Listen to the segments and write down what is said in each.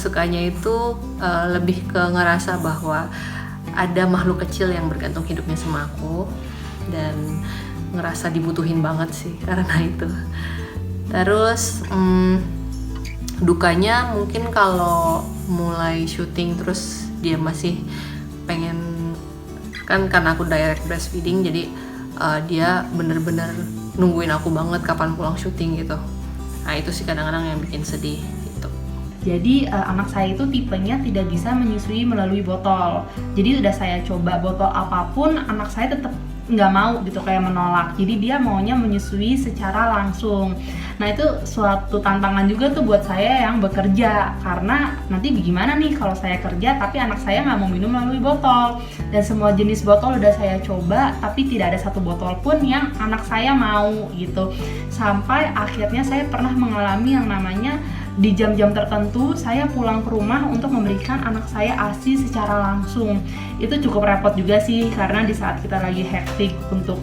sukanya itu lebih ke ngerasa bahwa ada makhluk kecil yang bergantung hidupnya sama aku dan ngerasa dibutuhin banget sih karena itu. Terus dukanya mungkin kalau mulai syuting terus dia masih pengen, kan karena aku direct breastfeeding jadi dia bener-bener nungguin aku banget kapan pulang syuting gitu. Nah itu sih kadang-kadang yang bikin sedih gitu. Jadi anak saya itu tipenya tidak bisa menyusui melalui botol. Jadi udah saya coba botol apapun, anak saya tetap nggak mau gitu, kayak menolak. Jadi dia maunya menyusui secara langsung. Nah itu suatu tantangan juga tuh buat saya yang bekerja, karena nanti gimana nih kalau saya kerja tapi anak saya nggak mau minum melalui botol. Dan semua jenis botol udah saya coba, tapi tidak ada satu botol pun yang anak saya mau gitu. Sampai akhirnya saya pernah mengalami yang namanya di jam-jam tertentu saya pulang ke rumah untuk memberikan anak saya ASI secara langsung. Itu cukup repot juga sih, karena di saat kita lagi hektik untuk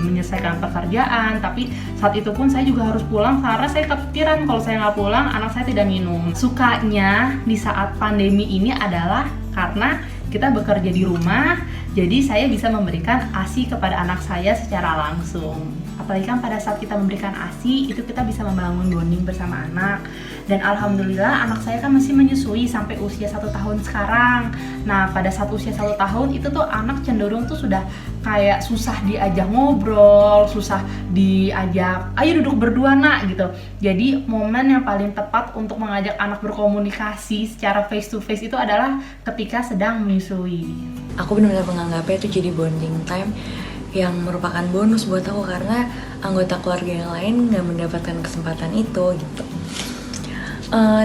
menyelesaikan pekerjaan, tapi saat itu pun saya juga harus pulang karena saya kepikiran kalau saya nggak pulang anak saya tidak minum. Sukanya di saat pandemi ini adalah karena kita bekerja di rumah, jadi saya bisa memberikan ASI kepada anak saya secara langsung. Apalagi kan pada saat kita memberikan ASI, itu kita bisa membangun bonding bersama anak. Dan alhamdulillah anak saya kan masih menyusui sampai usia 1 tahun sekarang. Nah pada saat usia 1 tahun itu tuh anak cenderung tuh sudah kayak susah diajak ngobrol, susah diajak ayo duduk berdua nak gitu. Jadi momen yang paling tepat untuk mengajak anak berkomunikasi secara face to face itu adalah ketika sedang menyusui. Aku benar-benar menganggapnya itu jadi bonding time yang merupakan bonus buat aku, karena anggota keluarga yang lain nggak mendapatkan kesempatan itu gitu.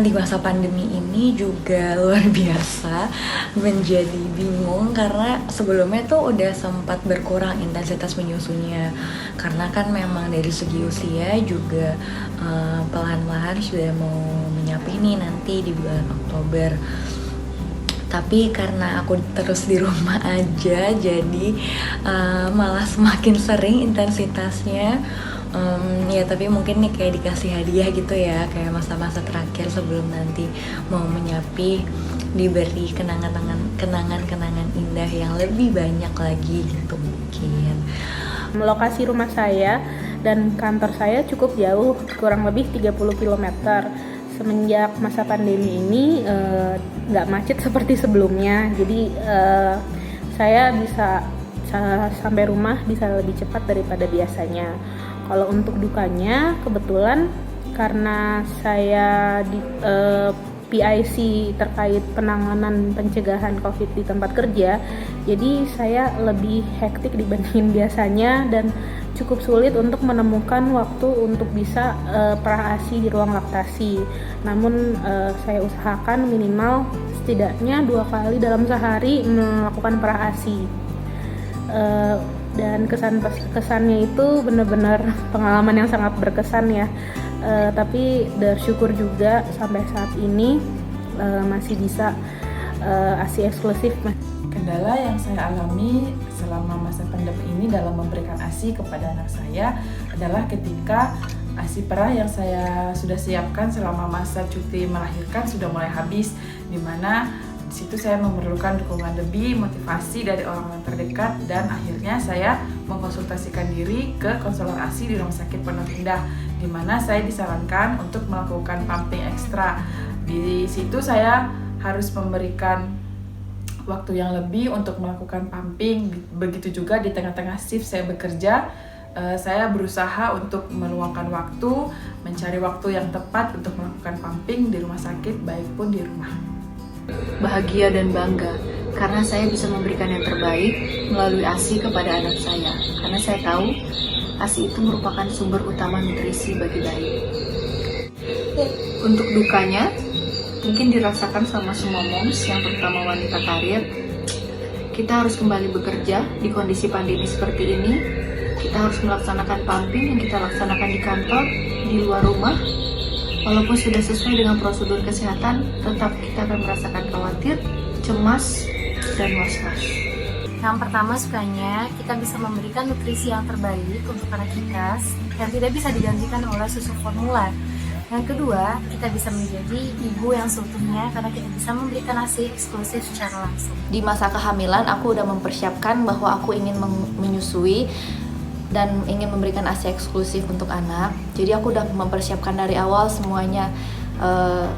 Di masa pandemi ini juga luar biasa menjadi bingung, karena sebelumnya tuh udah sempat berkurang intensitas menyusunya, karena kan memang dari segi usia juga pelan-pelan sudah mau menyapih nih nanti di bulan Oktober. Tapi karena aku terus di rumah aja, jadi malah semakin sering intensitasnya. Ya tapi mungkin nih kayak dikasih hadiah gitu ya, kayak masa-masa terakhir sebelum nanti mau menyapih, diberi kenangan-kenangan indah yang lebih banyak lagi gitu mungkin. Lokasi rumah saya dan kantor saya cukup jauh, kurang lebih 30 km. Semenjak masa pandemi ini nggak macet seperti sebelumnya, jadi saya bisa sampai rumah bisa lebih cepat daripada biasanya. Kalau untuk dukanya, kebetulan karena saya di PIC terkait penanganan pencegahan COVID di tempat kerja, jadi saya lebih hektik dibandingin biasanya dan cukup sulit untuk menemukan waktu untuk bisa pra-ASI di ruang laktasi. Namun saya usahakan minimal setidaknya 2 kali dalam sehari melakukan pra-ASI. Dan kesannya itu benar-benar pengalaman yang sangat berkesan ya. Tapi bersyukur juga sampai saat ini masih bisa ASI eksklusif. Kendala yang saya alami selama masa pandemi ini dalam memberikan ASI kepada anak saya adalah ketika ASI perah yang saya sudah siapkan selama masa cuti melahirkan sudah mulai habis, di mana di situ saya memerlukan dukungan lebih, motivasi dari orang-orang terdekat, dan akhirnya saya mengkonsultasikan diri ke konselor ASI di Rumah Sakit Pondok Indah, di mana saya disarankan untuk melakukan pumping ekstra. Di situ saya harus memberikan waktu yang lebih untuk melakukan pumping. Begitu juga di tengah-tengah shift saya bekerja, saya berusaha untuk meluangkan waktu, mencari waktu yang tepat untuk melakukan pumping di rumah sakit, baik pun di rumah. Bahagia dan bangga karena saya bisa memberikan yang terbaik melalui ASI kepada anak saya, karena saya tahu ASI itu merupakan sumber utama nutrisi bagi bayi. Untuk dukanya mungkin dirasakan sama semua moms, yang terutama wanita karir. Kita harus kembali bekerja di kondisi pandemi seperti ini. Kita harus melaksanakan pumping yang kita laksanakan di kantor, di luar rumah. Walaupun sudah sesuai dengan prosedur kesehatan, tetap kita akan merasakan khawatir, cemas, dan was-was. Yang pertama, sukanya kita bisa memberikan nutrisi yang terbaik untuk anak kita yang tidak bisa digantikan oleh susu formula. Yang kedua, kita bisa menjadi ibu yang seutuhnya karena kita bisa memberikan ASI eksklusif secara langsung. Di masa kehamilan aku udah mempersiapkan bahwa aku ingin menyusui dan ingin memberikan ASI eksklusif untuk anak. Jadi aku udah mempersiapkan dari awal semuanya,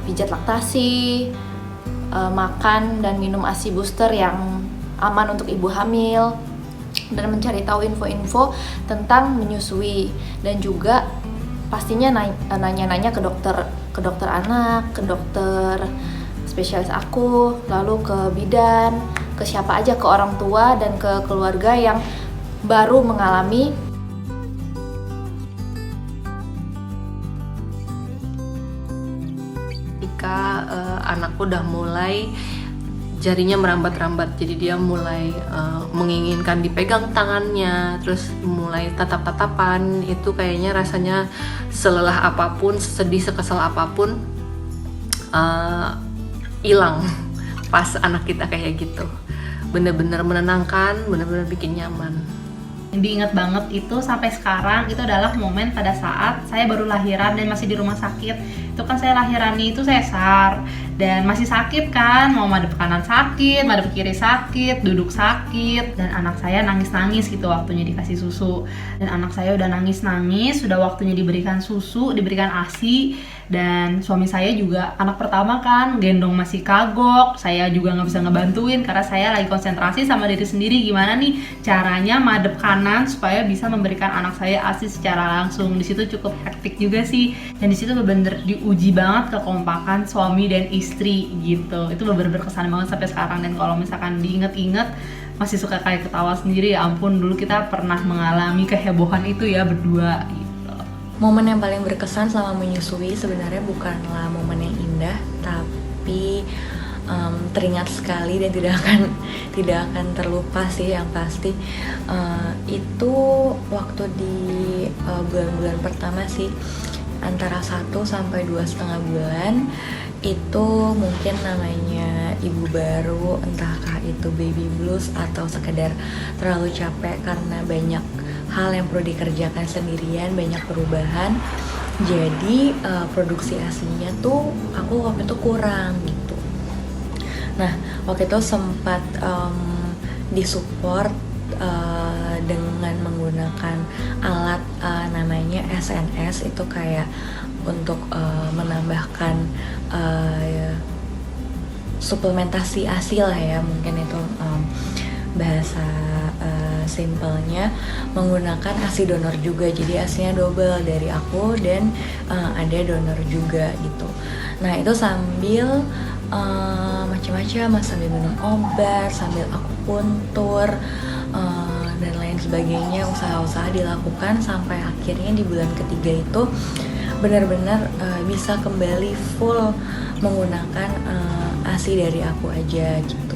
pijat laktasi, makan dan minum ASI booster yang aman untuk ibu hamil, dan mencari tahu info-info tentang menyusui, dan juga pastinya nanya-nanya ke dokter anak, ke dokter spesialis aku, lalu ke bidan, ke siapa aja, ke orang tua dan ke keluarga yang baru mengalami. Ketika anakku udah mulai jarinya merambat-rambat, jadi dia mulai menginginkan dipegang tangannya, terus mulai tatap-tatapan, itu kayaknya rasanya selelah apapun, sedih, sekesal apapun hilang pas anak kita kayak gitu. Bener-bener menenangkan, bener-bener bikin nyaman. Yang diingat banget itu sampai sekarang itu adalah momen pada saat saya baru lahiran dan masih di rumah sakit. Itu kan saya lahirannya itu sesar dan masih sakit kan, mau madep kanan sakit, madep kiri sakit, duduk sakit, dan anak saya nangis-nangis gitu waktunya dikasih susu. Dan anak saya udah nangis-nangis, sudah waktunya diberikan susu, diberikan ASI. Dan suami saya juga anak pertama kan, gendong masih kagok, saya juga nggak bisa ngebantuin karena saya lagi konsentrasi sama diri sendiri gimana nih caranya madep kanan supaya bisa memberikan anak saya ASI secara langsung. Di situ cukup hektik juga sih, dan di situ bener-bener diuji banget kekompakan suami dan istri gitu. Itu bener-bener berkesan banget sampai sekarang, dan kalau misalkan diinget-inget masih suka kayak ketawa sendiri. Ya ampun, dulu kita pernah mengalami kehebohan itu ya berdua gitu. Momen yang paling berkesan selama menyusui sebenarnya bukanlah momen yang indah, tapi teringat sekali dan tidak akan terlupa sih yang pasti. Itu waktu di bulan-bulan pertama sih, antara 1 sampai 2,5 bulan. Itu mungkin namanya ibu baru, entahkah itu baby blues atau sekedar terlalu capek karena banyak hal yang perlu dikerjakan sendirian, banyak perubahan. Jadi produksi ASINya tuh aku waktu itu kurang gitu. Nah, waktu itu sempat disupport dengan menggunakan alat namanya SNS. Itu kayak untuk menambahkan suplementasi ASI lah ya, mungkin itu bahasa simpelnya, menggunakan ASI donor juga. Jadi ASINya double dari aku dan ada donor juga gitu. Nah, itu sambil macam-macam, sambil minum obat, sambil aku puntur dan lain sebagainya, usaha-usaha dilakukan sampai akhirnya di bulan ketiga itu benar-benar bisa kembali full menggunakan ASI dari aku aja gitu.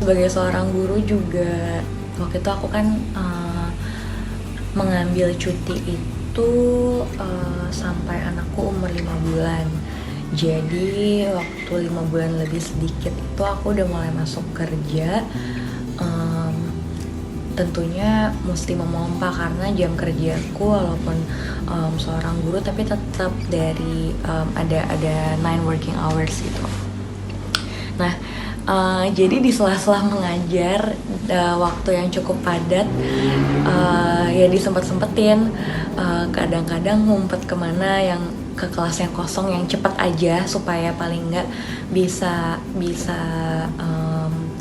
Sebagai seorang guru juga waktu itu aku kan mengambil cuti itu sampai anakku umur 5 bulan. Jadi waktu 5 bulan lebih sedikit itu aku udah mulai masuk kerja. Tentunya mesti memompa karena jam kerjaku walaupun seorang guru tapi tetap dari ada 9 working hours gitu. Nah, jadi di sela-sela mengajar waktu yang cukup padat, ya disempet-sempetin, kadang-kadang ngumpet kemana yang ke kelas yang kosong yang cepet aja supaya paling nggak bisa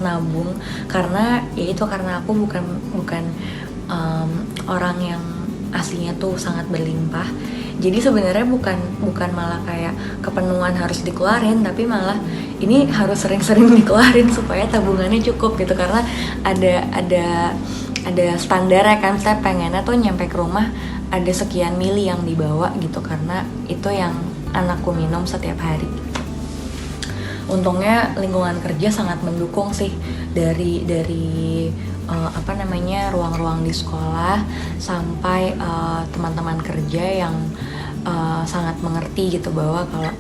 nabung, karena ya itu karena aku bukan orang yang aslinya tuh sangat berlimpah. Jadi sebenarnya bukan malah kayak kepenuhan harus dikeluarin, tapi malah ini harus sering-sering dikeluarin supaya tabungannya cukup gitu, karena ada standarnya kan. Saya pengennya tuh nyampe ke rumah ada sekian mili yang dibawa gitu, karena itu yang anakku minum setiap hari. Untungnya lingkungan kerja sangat mendukung sih, dari ruang-ruang di sekolah sampai teman-teman kerja yang sangat mengerti gitu bahwa kalau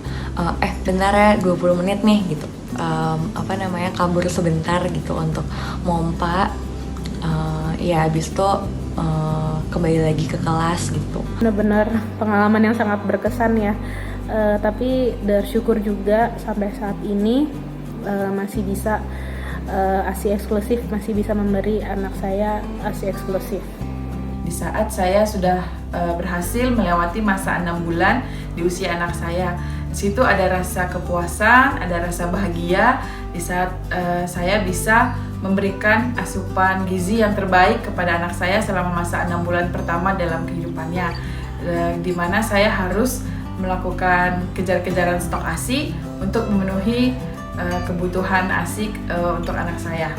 bentar ya 20 menit nih gitu, kabur sebentar gitu untuk mompa, ya abis itu kembali lagi ke kelas gitu. Benar-benar pengalaman yang sangat berkesan ya. Tapi bersyukur juga sampai saat ini masih bisa ASI eksklusif, masih bisa memberi anak saya ASI eksklusif. Di saat saya sudah berhasil melewati masa 6 bulan di usia anak saya, di situ ada rasa kepuasan, ada rasa bahagia di saat saya bisa memberikan asupan gizi yang terbaik kepada anak saya selama masa 6 bulan pertama dalam kehidupannya, di mana saya harus melakukan kejar-kejaran stok ASI untuk memenuhi kebutuhan ASI untuk anak saya.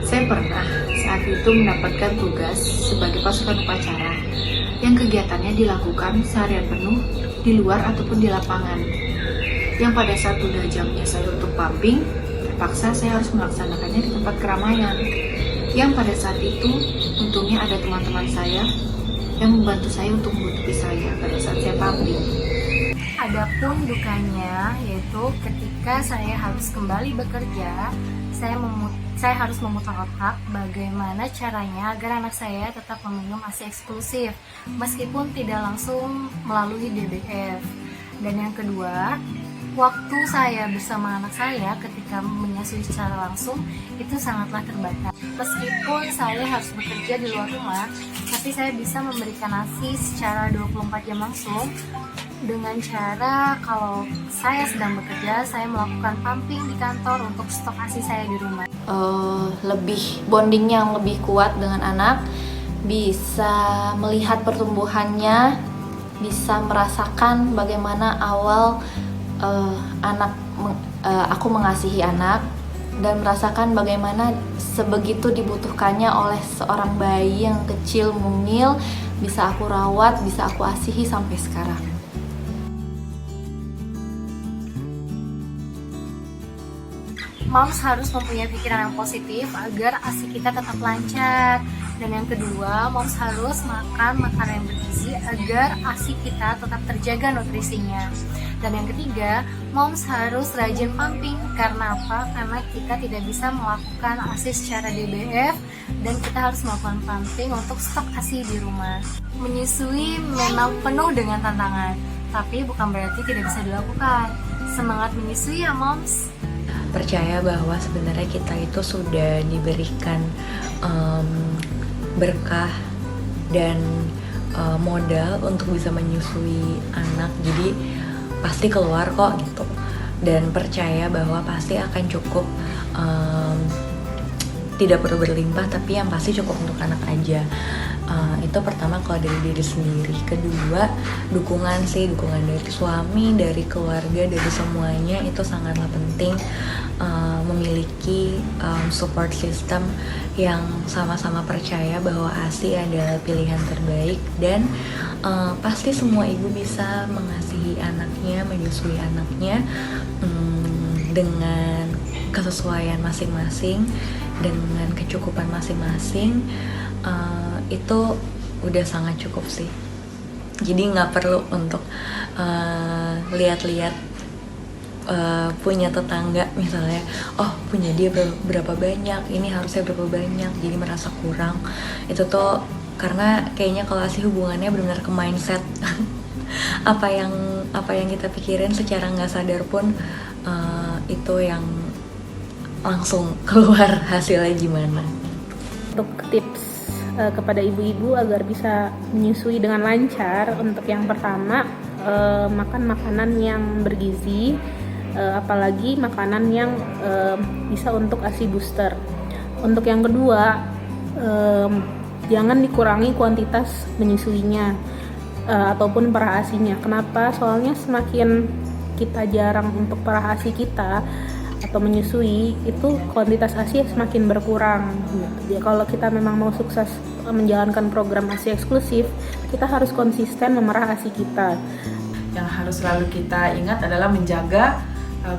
Saya pernah saat itu mendapatkan tugas sebagai pasukan upacara yang kegiatannya dilakukan seharian penuh di luar ataupun di lapangan. Yang pada saat udah jamnya saya untuk pumping, terpaksa saya harus melaksanakannya di tempat keramaian. Yang pada saat itu, untungnya ada teman-teman saya yang membantu saya untuk menutupi saya pada saat saya pumping. Adapun dukanya yaitu ketika saya harus kembali bekerja, saya harus memutar otak bagaimana caranya agar anak saya tetap meminum ASI eksklusif meskipun tidak langsung melalui DBF. Dan yang kedua, waktu saya bersama anak saya ketika menyusui secara langsung itu sangatlah terbatas. Meskipun saya harus bekerja di luar rumah, tapi saya bisa memberikan ASI secara 24 jam langsung dengan cara kalau saya sedang bekerja, saya melakukan pumping di kantor untuk stok ASI saya di rumah. Lebih bonding yang lebih kuat dengan anak, bisa melihat pertumbuhannya, bisa merasakan bagaimana awal aku mengasihi anak, dan merasakan bagaimana sebegitu dibutuhkannya oleh seorang bayi yang kecil mungil, bisa aku rawat, bisa aku asihi sampai sekarang. Moms harus mempunyai pikiran yang positif agar ASI kita tetap lancar. Dan yang kedua, moms harus makan makanan yang bergizi agar ASI kita tetap terjaga nutrisinya. Dan yang ketiga, moms harus rajin pumping. Karena apa? Karena kita tidak bisa melakukan ASI secara DBF dan kita harus melakukan pumping untuk stok ASI di rumah. Menyusui memang penuh dengan tantangan, tapi bukan berarti tidak bisa dilakukan. Semangat menyusui ya moms! Percaya bahwa sebenarnya kita itu sudah diberikan berkah dan modal untuk bisa menyusui anak, jadi pasti keluar kok gitu, dan percaya bahwa pasti akan cukup, tidak perlu berlimpah tapi yang pasti cukup untuk anak aja. Itu pertama kalau dari diri sendiri. Kedua, dukungan dari suami, dari keluarga, dari semuanya itu sangatlah penting. Memiliki support system yang sama-sama percaya bahwa ASI adalah pilihan terbaik, dan pasti semua ibu bisa mengasihi anaknya, menyusui anaknya dengan kesesuaian masing-masing, dengan kecukupan masing-masing. Itu udah sangat cukup sih. Jadi nggak perlu untuk lihat-lihat punya tetangga misalnya, oh punya dia berapa banyak, ini harusnya berapa banyak, jadi merasa kurang. Itu tuh karena kayaknya kalau ASI hubungannya benar-benar ke mindset. apa yang kita pikirin secara nggak sadar pun itu yang langsung keluar hasilnya gimana. Untuk tips kepada ibu-ibu agar bisa menyusui dengan lancar, untuk yang pertama, makan makanan yang bergizi, apalagi makanan yang bisa untuk ASI booster. Untuk yang kedua, jangan dikurangi kuantitas menyusuinya ataupun perah ASInya. Kenapa? Soalnya semakin kita jarang untuk perah ASI kita atau menyusui, itu kuantitas ASI semakin berkurang. Jadi kalau kita memang mau sukses menjalankan program ASI eksklusif, kita harus konsisten memerah ASI kita. Yang harus selalu kita ingat adalah menjaga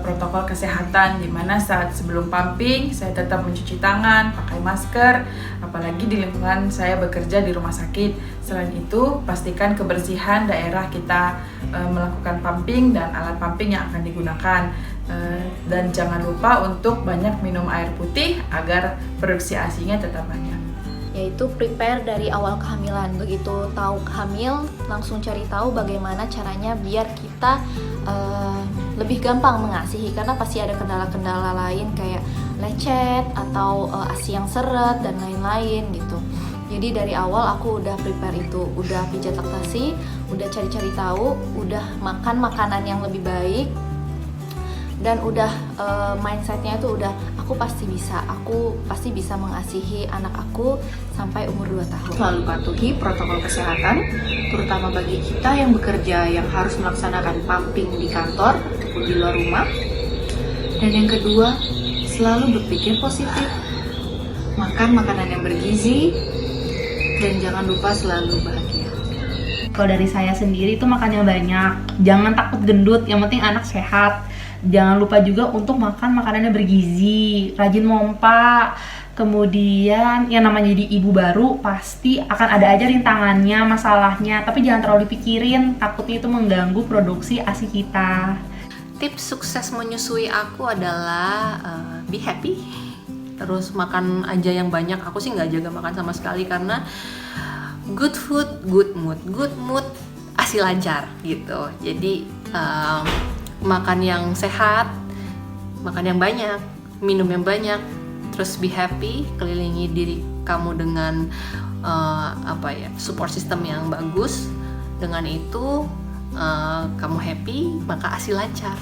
protokol kesehatan, di mana saat sebelum pumping saya tetap mencuci tangan, pakai masker, apalagi di lingkungan saya bekerja di rumah sakit. Selain itu, pastikan kebersihan daerah kita melakukan pumping dan alat pumping yang akan digunakan. Dan jangan lupa untuk banyak minum air putih agar produksi ASI-nya tetap banyak. yaitu prepare dari awal kehamilan. Begitu tahu hamil, langsung cari tahu bagaimana caranya biar kita lebih gampang mengasihi, karena pasti ada kendala-kendala lain kayak lecet atau ASI yang seret dan lain-lain gitu. Jadi dari awal aku udah prepare itu, udah pijat laktasi, udah cari-cari tahu, udah makan makanan yang lebih baik, dan udah mindsetnya itu udah aku pasti bisa mengasihi anak aku sampai umur 2 tahun. Selalu patuhi protokol kesehatan, terutama bagi kita yang bekerja yang harus melaksanakan pumping di kantor ataupun di luar rumah. Dan yang kedua, selalu berpikir positif, makan makanan yang bergizi, dan jangan lupa selalu bahagia. Kalau dari saya sendiri itu makannya banyak, jangan takut gendut, yang penting anak sehat. Jangan lupa juga untuk makan makanannya bergizi, rajin mompa. Kemudian yang namanya jadi ibu baru pasti akan ada aja rintangannya, masalahnya, tapi jangan terlalu dipikirin, takutnya itu mengganggu produksi ASI kita. Tips sukses menyusui aku adalah be happy, terus makan aja yang banyak. Aku sih nggak jaga makan sama sekali karena good food, good mood ASI lancar gitu. Jadi makan yang sehat, makan yang banyak, minum yang banyak, terus be happy, kelilingi diri kamu dengan support system yang bagus. Dengan itu kamu happy, maka ASI lancar.